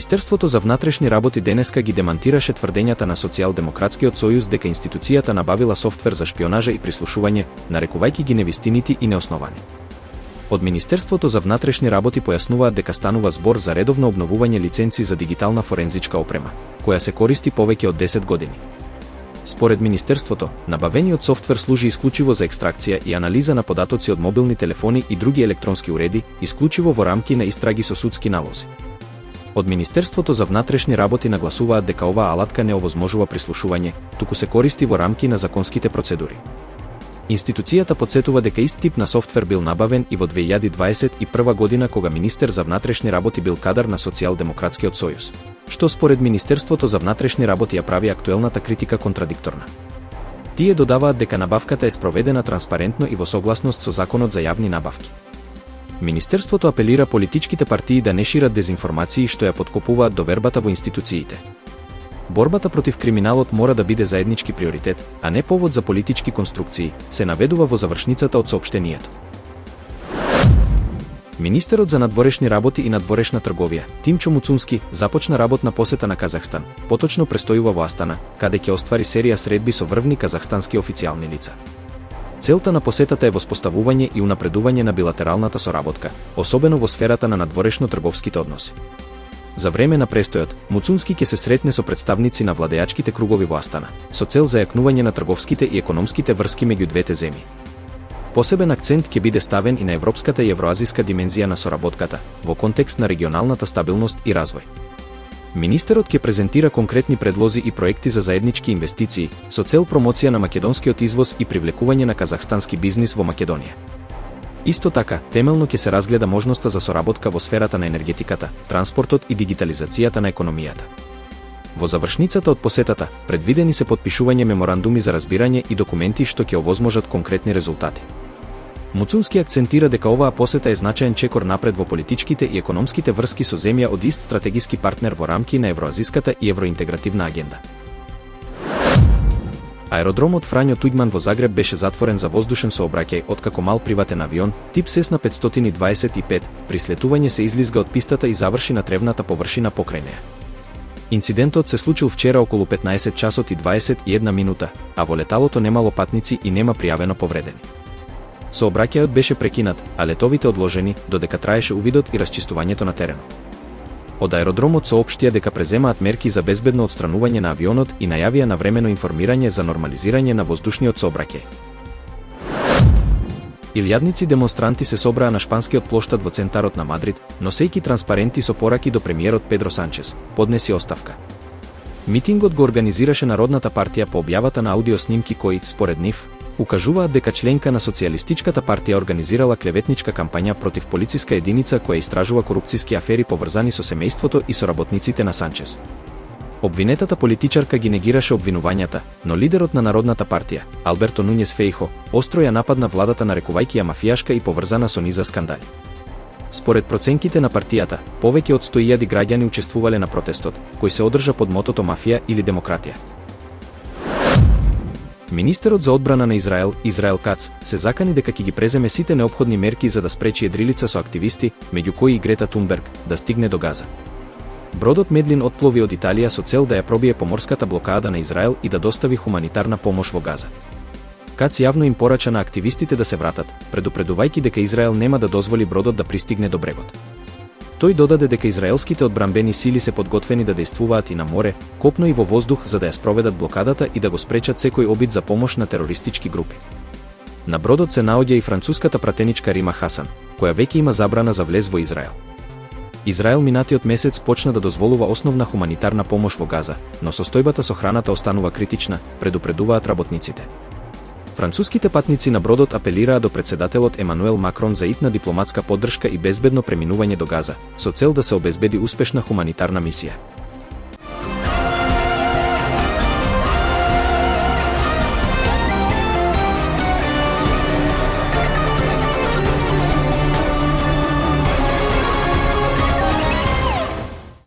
Министерството за внатрешни работи денеска ги демантираше тврдењата на Социјалдемократскиот сојуз дека институцијата набавила софтвер за шпионажа и прислушување, нарекувајќи ги невистинити и неосновани. Од Министерството за внатрешни работи појаснуваат дека станува збор за редовно обновување лиценци за дигитална форензичка опрема, која се користи повеќе од 10 години. Според Министерството, набавениот софтвер служи исклучиво за екстракција и анализа на податоци од мобилни телефони и други електронски уреди, исклучиво во рамки на истраги со судски налози. Од Министерството за внатрешни работи нагласуваат дека оваа алатка не овозможува прислушување, туку се користи во рамки на законските процедури. Институцијата потсетува дека ист тип на софтвер бил набавен и во 2021 година кога министер за внатрешни работи бил кадар на Социјалдемократскиот сојуз, што според Министерството за внатрешни работи ја прави актуелната критика контрадикторна. Тие додаваат дека набавката е спроведена транспарентно и во согласност со Законот за јавни набавки. Министерството апелира политичките партии да не шират дезинформации што ја подкопуваат довербата во институциите. Борбата против криминалот мора да биде заеднички приоритет, а не повод за политички конструкции, се наведува во завршницата од соопштението. Министерот за надворешни работи и надворешна трговија, Тимчо Муцунски, започна работна посета на Казахстан, поточно престојува во Астана, каде ќе оствари серија средби со врвни казахстански официјални лица. Целта на посетата е воспоставување и унапредување на билатералната соработка, особено во сферата на надворешно-трговските односи. За време на престојот, Муцунски ќе се сретне со представници на владеачките кругови во Астана, со цел зајакнување на трговските и економските врски меѓу двете земји. Посебен акцент ќе биде ставен и на европската и евроазиска димензија на соработката, во контекст на регионалната стабилност и развој. Министерот ќе презентира конкретни предлози и проекти за заеднички инвестиции, со цел промоција на македонскиот извоз и привлекување на казахстански бизнис во Македонија. Исто така, темелно ќе се разгледа можноста за соработка во сферата на енергетиката, транспортот и дигитализацијата на економијата. Во завршницата од посетата, предвидени се потпишување меморандуми за разбирање и документи што ќе овозможат конкретни резултати. Муцунски акцентира дека оваа посета е значаен чекор напред во политичките и економските врски со земја од ист стратегиски партнер во рамки на евроазиската и евроинтегративна агенда. Аеродромот Фрањо Туѓман во Загреб беше затворен за воздушен сообраќај откако мал приватен авион, тип Cessna 525, при слетување се излизга од пистата и заврши на тревната површина покрај неа. Инцидентот се случил вчера околу 15 часот и 21 минута, а во леталото немало патници и нема пријавено повредени. Сообраќајот беше прекинат, а летовите одложени, додека траеше увидот и расчистувањето на теренот. Од аеродромот соопштија дека преземаат мерки за безбедно отстранување на авионот и најавија навремено информирање за нормализирање на воздушниот сообраќај. Илјадници демонстранти се собраа на шпанскиот плоштад во центарот на Мадрид, носејќи транспаренти со пораки до премиерот Педро Санчес: поднеси оставка. Митингот го организираше Народната партија по објавата на аудиоснимки кои, според нив, укажуваат дека членка на Социјалистичката партија организирала клеветничка кампања против полициска единица која истражува корупциски афери поврзани со семејството и соработниците на Санчес. Обвинетата политичарка ги негираше обвинувањата, но лидерот на Народната партија, Алберто Нуњес Фејхо, остро ја нападна владата нарекувајќи ја мафијашка и поврзана со низа скандали. Според проценките на партијата, повеќе од 100.000 граѓани учествувале на протестот, кој се одржа под мотото мафија или демократија. Министерот за одбрана на Израел, Израел Кац, се закани дека ќе ги преземе сите неопходни мерки за да спречи едрилица со активисти, меѓу кои и Грета Тунберг, да стигне до Газа. Бродот Медлин отплови од Италија со цел да ја пробие поморската блокада на Израел и да достави хуманитарна помош во Газа. Кац јавно им порача на активистите да се вратат, предупредувајќи дека Израел нема да дозволи бродот да пристигне до брегот. Тој додаде дека израелските одбранбени сили се подготвени да дејствуваат и на море, копно и во воздух за да ја спроведат блокадата и да го спречат секој обид за помош на терористички групи. На бродот се наоѓа и француската пратеничка Рима Хасан, која веќе има забрана за влез во Израел. Израел минатиот месец почна да дозволува основна хуманитарна помош во Газа, но состојбата со храната останува критична, предупредуваат работниците. Француските патници на бродот апелираа до претседателот Емануел Макрон за итна дипломатска поддршка и безбедно преминување до Газа, со цел да се обезбеди успешна хуманитарна мисија.